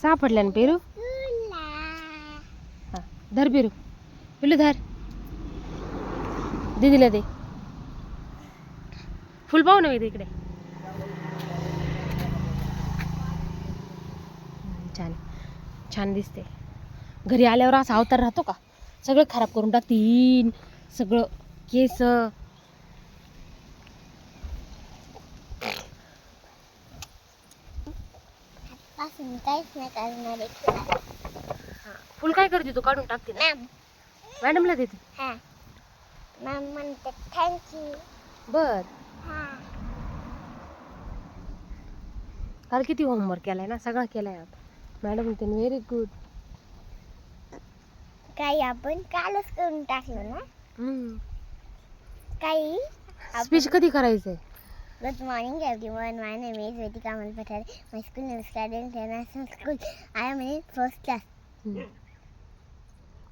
सापडल्या ना पेरू. हा धर पेरू, पिल्लू धर, दीदीला दे. फुल पाहू ना इकडे. छान छान दिसते. घरी आल्यावर असा अवतार राहतो का? सगळं खराब करून टाकतीन, सगळं केस. काहीच नाही करणार. फुल काय करते तू? काढून टाकते ना? मॅडमला देते. हा मॅम म्हणते थँक्यू. बर. हा काल किती होमवर्क केलाय ना, सगळा केलाय आता. मॅडम म्हणते व्हेरी गुड. काही आपण कालच करून टाकलं ना. काही स्पीच कधी करायचंय? Good morning everyone. My name is Vedika Amol Pathare. My school name is study international school. I am in first class.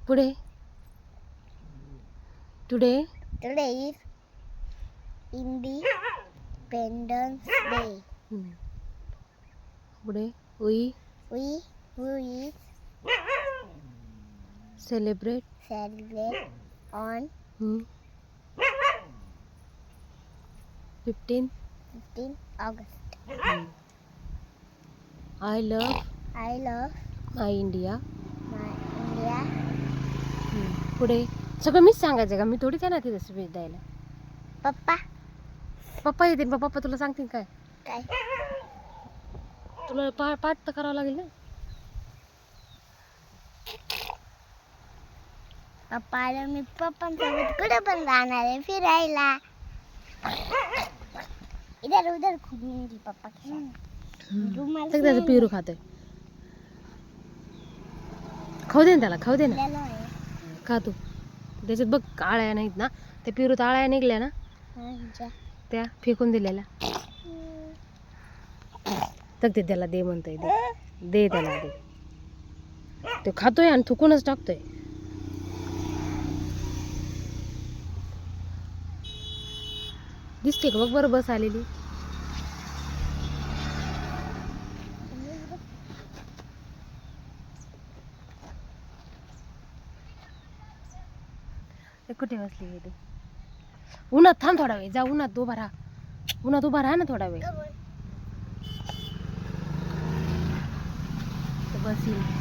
पुढे टुडे इज इंडिपेंडन्स डे. पुढे we is celebrate on 15 August. I love my India. पुढे सगळं मीच सांगायचं का? मी थोडीच आहे ना तिथं स्पीच द्यायला. पप्पा येतील. पप्पा तुला सांगतील काय? तुला पाठ तर करावं लागेल ना. पप्पाला मी पप्पांसोबत कुठे पण जाणार आहे फिरायला. इधर उधर घूमेंगी पप्पा के साथ. त्याचं पेरू खातोय. खाऊ दे ना त्याला, खाऊ दे ना. खा तू. त्याच्यात बघ आळ्या नाहीत ना, त्या पेरूत आळ्या निघल्या ना, त्या फेकून दिलेल्या. तर ते त्याला दे म्हणतोय. दे त्याला, दे. तो खातोय आणि थुकूनच टाकतोय. दिसते का बघ बरं बस आलेली. कुठे बसली तू? उन्हात थांब थोडा वेळ. जा उन्हात उभा राहा. उन्हात उभा राहा ना थोडा वेळ. बस येईल.